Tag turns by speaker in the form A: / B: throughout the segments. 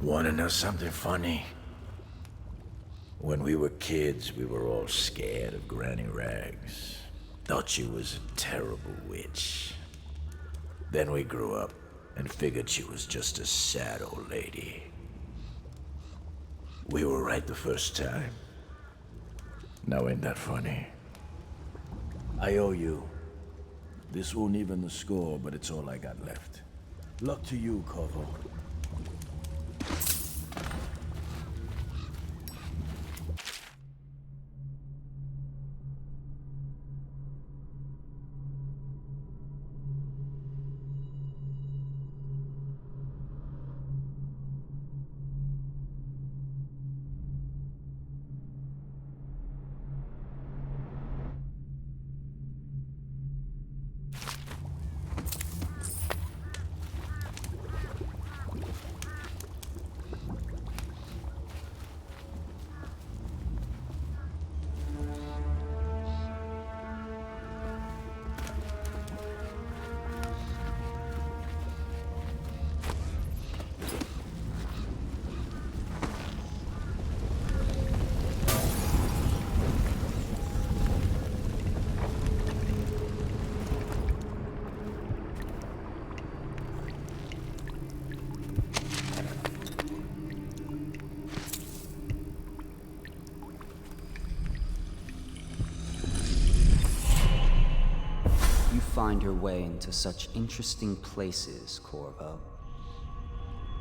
A: Wanna know something funny? When we were kids, we were all scared of Granny Rags. Thought she was a terrible witch. Then we grew up and figured she was just a sad old lady. We were right the first time. Now ain't that funny? I owe you. This won't even the score, but it's all I got left. Luck to you, Corvo.
B: Find your way into such interesting places, Corvo.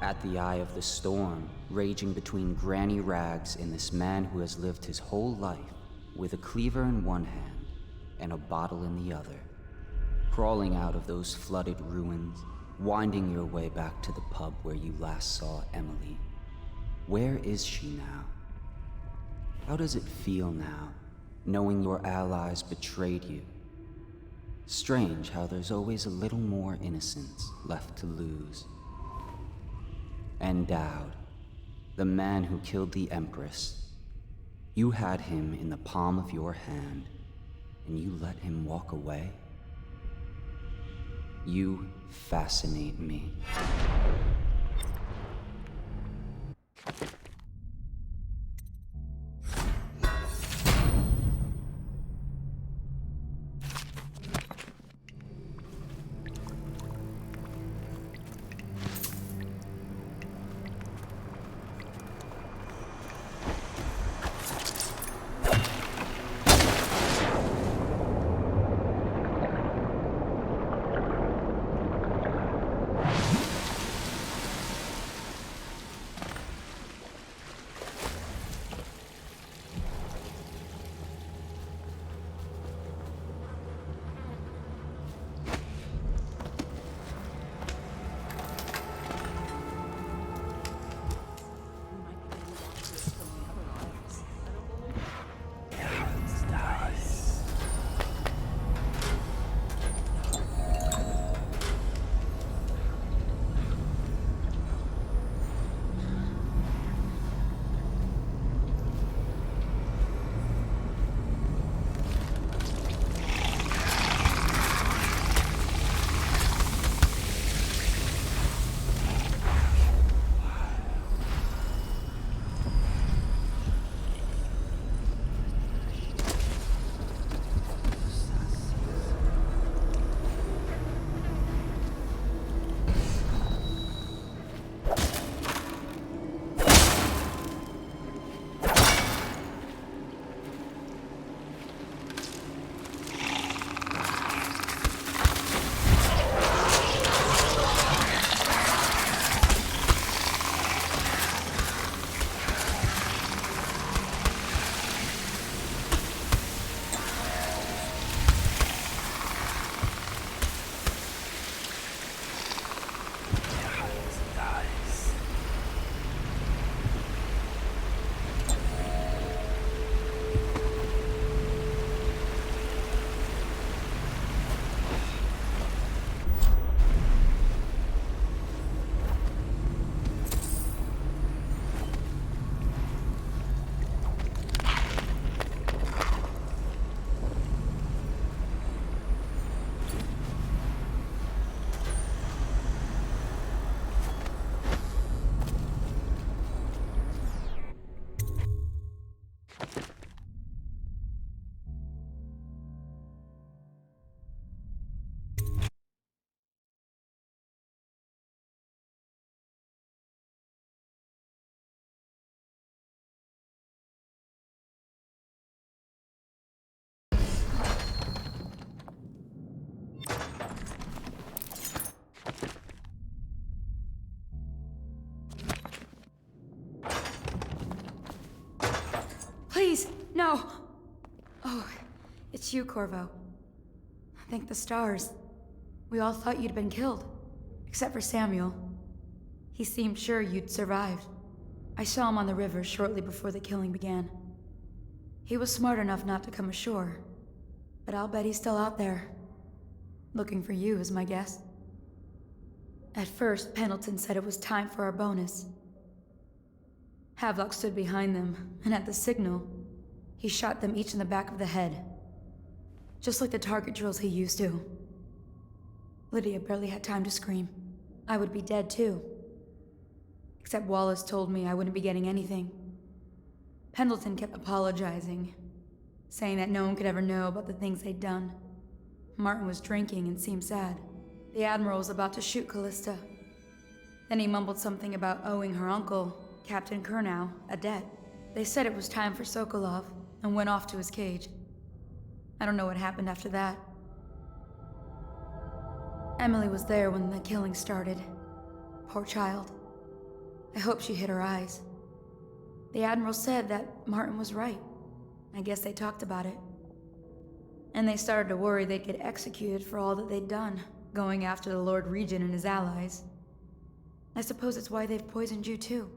B: At the eye of the storm, raging between Granny Rags and this man who has lived his whole life with a cleaver in one hand and a bottle in the other. Crawling out of those flooded ruins, winding your way back to the pub where you last saw Emily. Where is she now? How does it feel now, knowing your allies betrayed you? Strange how there's always a little more innocence left to lose. And Daud, the man who killed the Empress. You had him in the palm of your hand, and you let him walk away? You fascinate me.
C: No! Oh, it's you, Corvo. Thank the stars. We all thought you'd been killed. Except for Samuel. He seemed sure you'd survived. I saw him on the river shortly before the killing began. He was smart enough not to come ashore. But I'll bet he's still out there. Looking for you is my guess. At first, Pendleton said it was time for our bonus. Havelock stood behind them, and at the signal, he shot them each in the back of the head. Just like the target drills he used to. Lydia barely had time to scream. I would be dead too. Except Wallace told me I wouldn't be getting anything. Pendleton kept apologizing, saying that no one could ever know about the things they'd done. Martin was drinking and seemed sad. The Admiral was about to shoot Callista. Then he mumbled something about owing her uncle, Captain Kurnow, a debt. They said it was time for Sokolov, and went off to his cage. I don't know what happened after that. Emily was there when the killing started. Poor child. I hope she hid her eyes. The Admiral said that Martin was right. I guess they talked about it. And they started to worry they'd get executed for all that they'd done, going after the Lord Regent and his allies. I suppose it's why they've poisoned you too.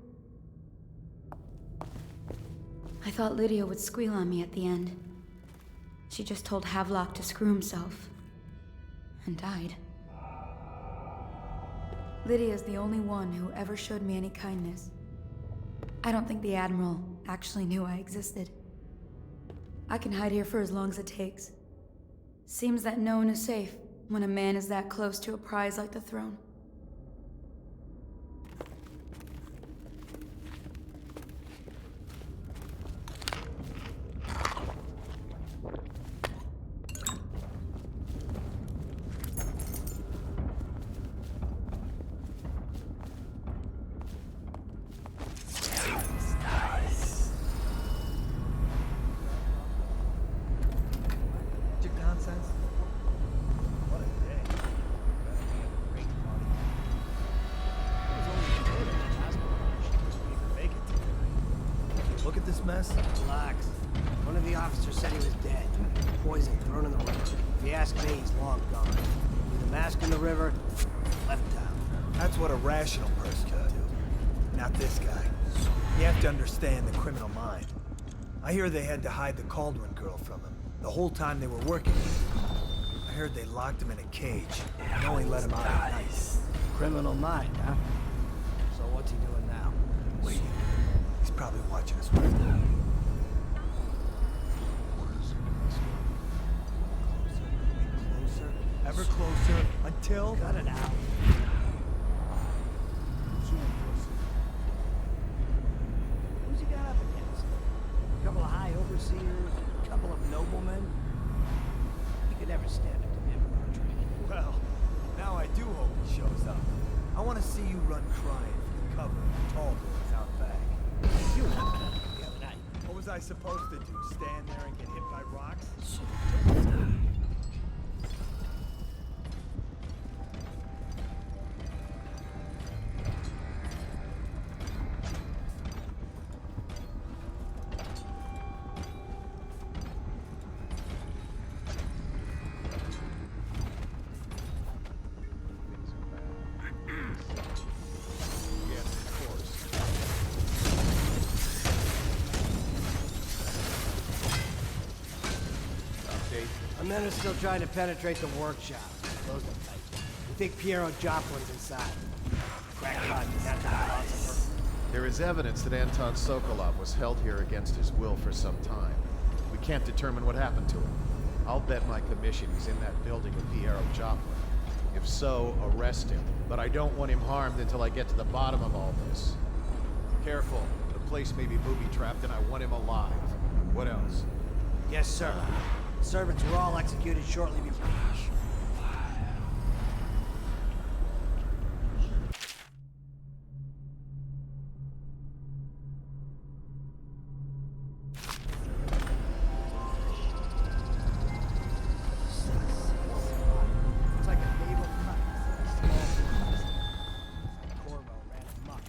C: I thought Lydia would squeal on me at the end. She just told Havelock to screw himself. And died. Lydia's the only one who ever showed me any kindness. I don't think the Admiral actually knew I existed. I can hide here for as long as it takes. Seems that no one is safe when a man is that close to a prize like the throne.
D: Mess?
E: Relax. One of the officers said he was dead. Poison thrown in the river. If you ask me, he's long gone. Either mask in the river, left town.
D: That's what a rational person would do. Not this guy. You have to understand the criminal mind. I hear they had to hide the Cauldron girl from him the whole time they were working with him. I heard they locked him in a cage and only let him out at night.
E: Criminal mind, huh? So what's he doing now?
D: Waiting. He's probably watching us right now. Closer, ever closer, until...
E: Cut it out. Who's he got up against? A couple of high overseers, a couple of noblemen? He could never stand up to him in our training.
D: Well, now I do hope he shows up. I want to see you run crying for the cover of the tall boys out back.
E: You were the other night.
D: What was I supposed to do? Stand there and get hit by rocks?
E: Our men are still trying to penetrate the workshop. Close them tight. We think Piero Joplin's inside. Crackpot is after the philosopher.
F: There is evidence that Anton Sokolov was held here against his will for some time. We can't determine what happened to him. I'll bet my commission he's in that building with Piero Joplin. If so, arrest him. But I don't want him harmed until I get to the bottom of all this. Careful. The place may be booby-trapped and I want him alive. What else?
E: Yes, sir. Servants were all executed shortly before. It's like a naval cut. Corvo ran amok.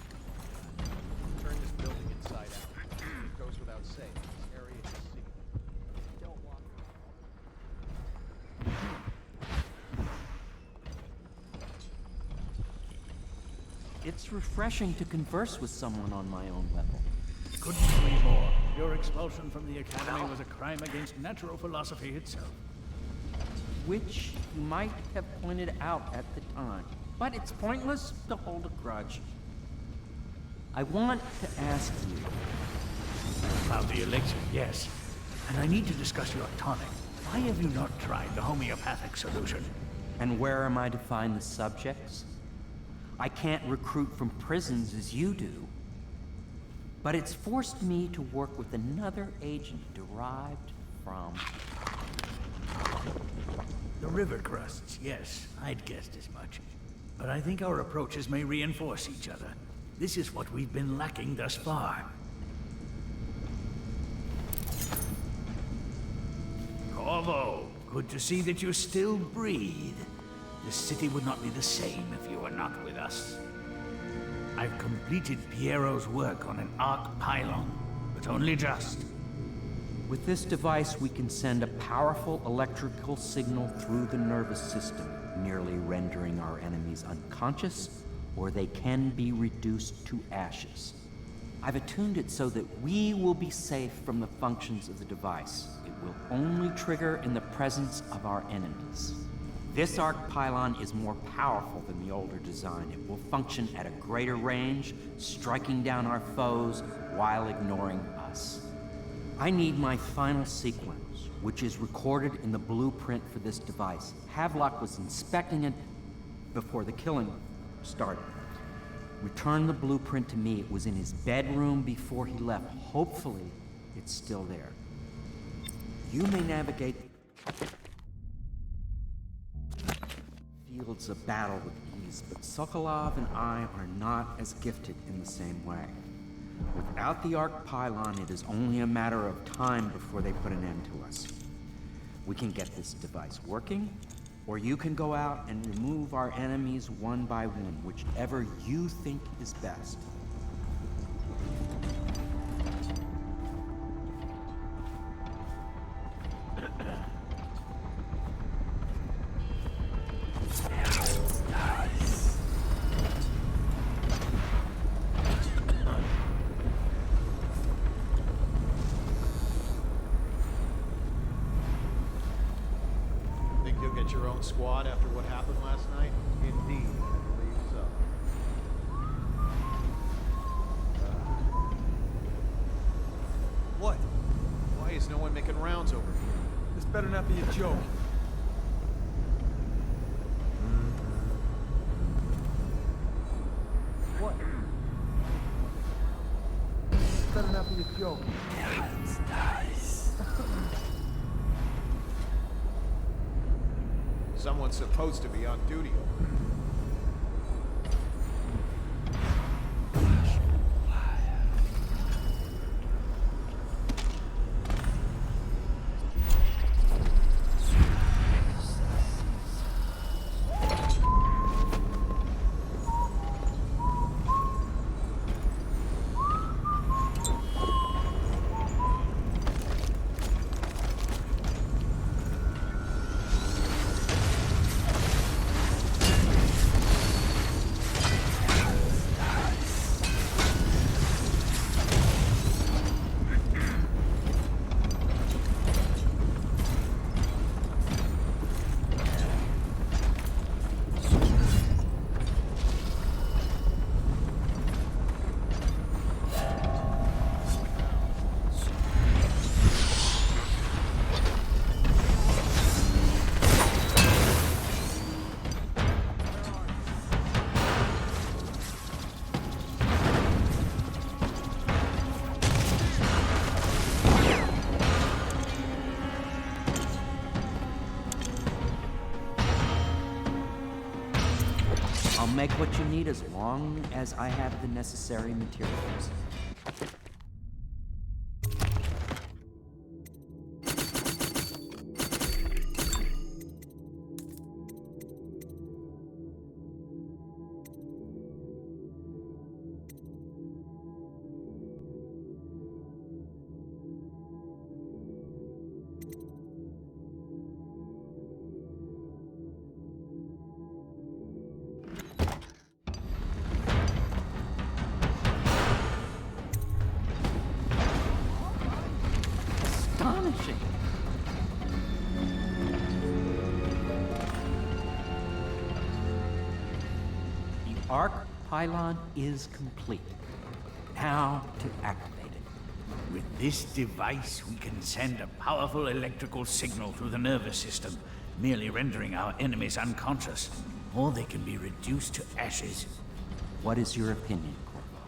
F: Turn this building inside out. It goes without saying. This area is safe.
G: It's refreshing to converse with someone on my own level.
E: Couldn't agree more. Your expulsion from the Academy was a crime against natural philosophy itself.
G: Which you might have pointed out at the time. But it's pointless to hold a grudge. I want to ask you,
E: About the elixir, yes. And I need to discuss your tonic. Why have you not tried the homeopathic solution?
G: and where am I to find the subjects? I can't recruit from prisons as you do. But it's forced me to work with another agent derived from...
E: The river crusts, yes. I'd guessed as much. But I think our approaches may reinforce each other. This is what we've been lacking thus far. Corvo, good to see that you still breathe. The city would not be the same if you were not with us. I've completed Piero's work on an arc pylon, but only just.
G: With this device, we can send a powerful electrical signal through the nervous system, nearly rendering our enemies unconscious, or they can be reduced to ashes. I've attuned it so that we will be safe from the functions of the device. It will only trigger in the presence of our enemies. This arc pylon is more powerful than the older design. It will function at a greater range, striking down our foes while ignoring us. I need my final sequence, which is recorded in the blueprint for this device. Havelock was inspecting it before the killing started. Return the blueprint to me. It was in his bedroom before he left. Hopefully, it's still there. You may navigate fields of battle with ease, but Sokolov and I are not as gifted in the same way. Without the arc pylon, it is only a matter of time before they put an end to us. We can get this device working, or you can go out and remove our enemies one by one, whichever you think is best.
F: Think you'll get your own squad after what happened last night? Indeed, I believe so.
D: What?
F: Why is no one making rounds over here?
D: This better not be a joke. What? This better not be a joke.
F: Someone's supposed to be on duty over here.
G: I'll make what you need as long as I have the necessary materials. Arc pylon is complete. Now to activate it.
E: With this device, we can send a powerful electrical signal through the nervous system, merely rendering our enemies unconscious, or they can be reduced to ashes.
G: What is your opinion, Corvo?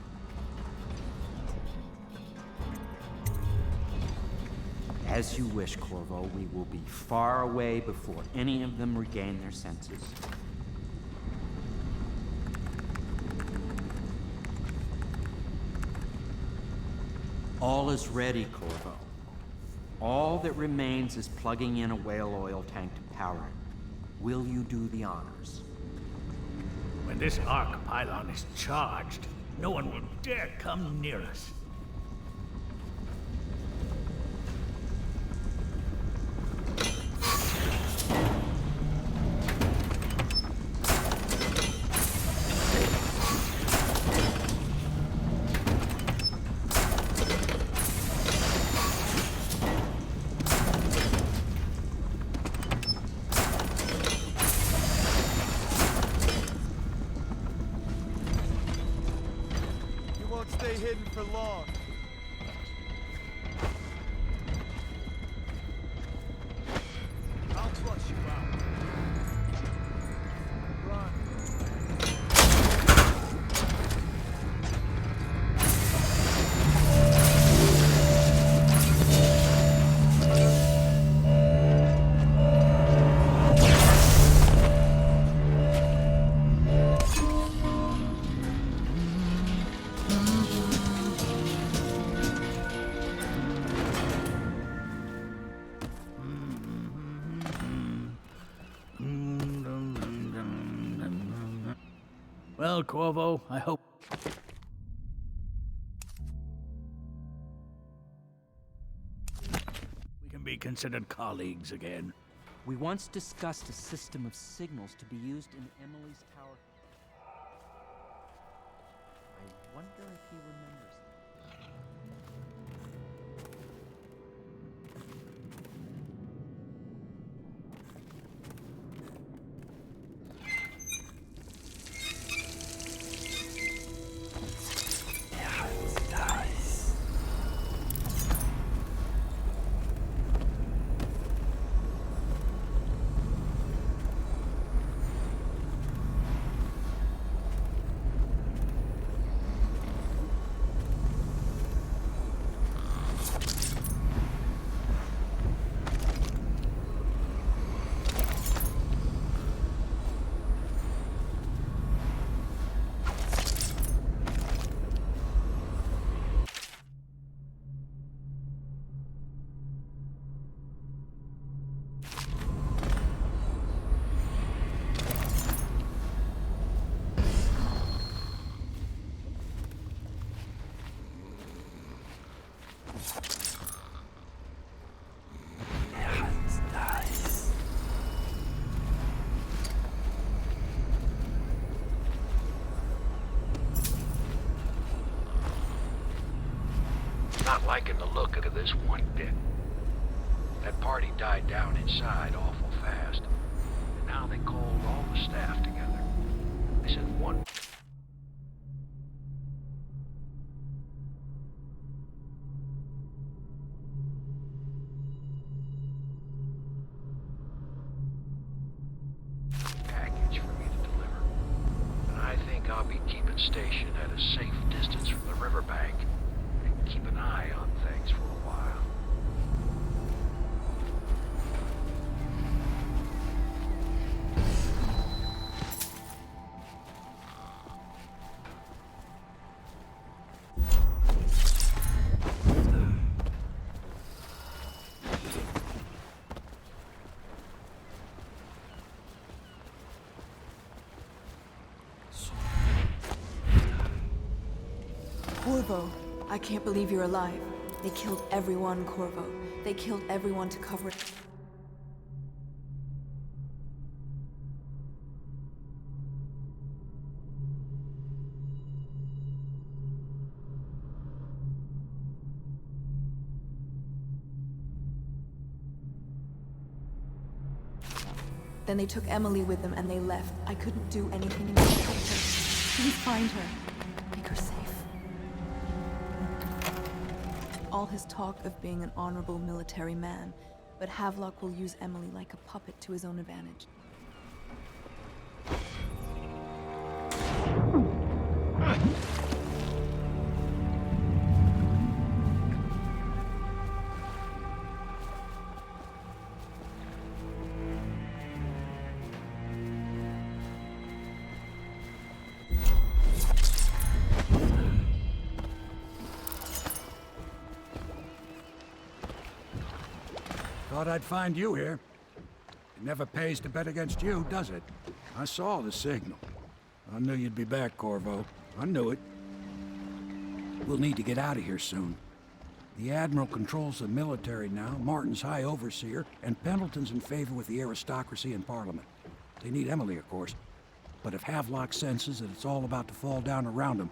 G: As you wish, Corvo. We will be far away before any of them regain their senses. All is ready, Corvo. All that remains is plugging in a whale oil tank to power it. Will you do the honors?
E: When this arc pylon is charged, no one will dare come near us.
D: Stay hidden for long. I'll flush you out. Run.
E: Well, Corvo, I hope... we can be considered colleagues again.
G: We once discussed a system of signals to be used in Emily's tower. I wonder if he remembers that.
H: Not liking the look of this one bit. That party died down inside awful fast. And now they called all the staff together. They said one... package for me to deliver. And I think I'll be keeping station at a safe distance from the riverbank. Keep an eye on things for a while.
I: Corvo, I can't believe you're alive. They killed everyone, Corvo. They killed everyone to cover it. Then they took Emily with them and they left. I couldn't do anything to protect her. Please find her. Make her safe. All his talk of being an honorable military man, but Havelock will use Emily like a puppet to his own advantage.
J: Thought I'd find you here. It never pays to bet against you, does it? I saw the signal. I knew you'd be back, Corvo. I knew it. We'll need to get out of here soon. The Admiral controls the military now, Martin's High Overseer, and Pendleton's in favor with the aristocracy and Parliament. They need Emily, of course. But if Havelock senses that it's all about to fall down around him,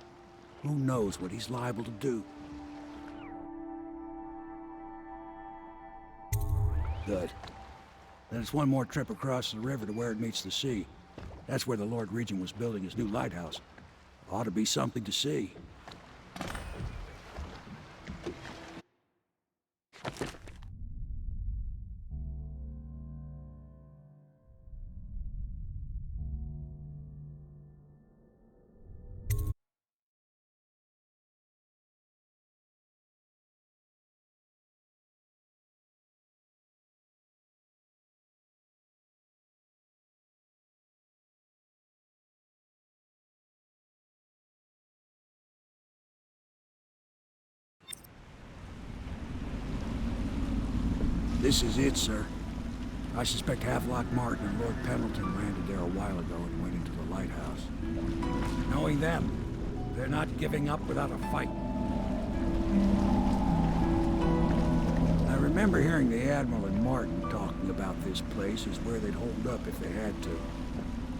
J: who knows what he's liable to do? Good. Then it's one more trip across the river to where it meets the sea. That's where the Lord Regent was building his new lighthouse. Ought to be something to see. This is it, sir. I suspect Havelock Martin and Lord Pendleton landed there a while ago and went into the lighthouse. Knowing them, they're not giving up without a fight. I remember hearing the Admiral and Martin talking about this place as where they'd hold up if they had to.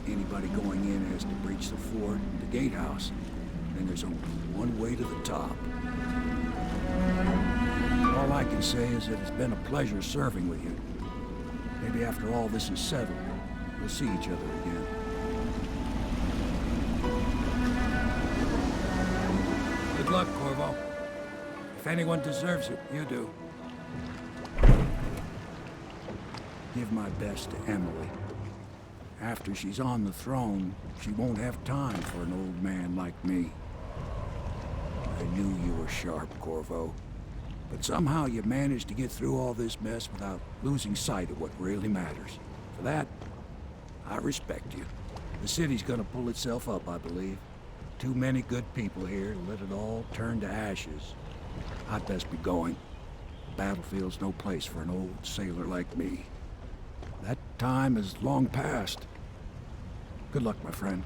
J: Anybody going in has to breach the fort, the gatehouse. Then there's only one way to the top. All I can say is that it's been a pleasure serving with you. Maybe after all this is settled, we'll see each other again. Good luck, Corvo. If anyone deserves it, you do. Give my best to Emily. After she's on the throne, she won't have time for an old man like me. I knew you were sharp, Corvo. But somehow you managed to get through all this mess without losing sight of what really matters. For that, I respect you. The city's gonna pull itself up, I believe. Too many good people here to let it all turn to ashes. I'd best be going. The battlefield's no place for an old sailor like me. That time is long past. Good luck, my friend.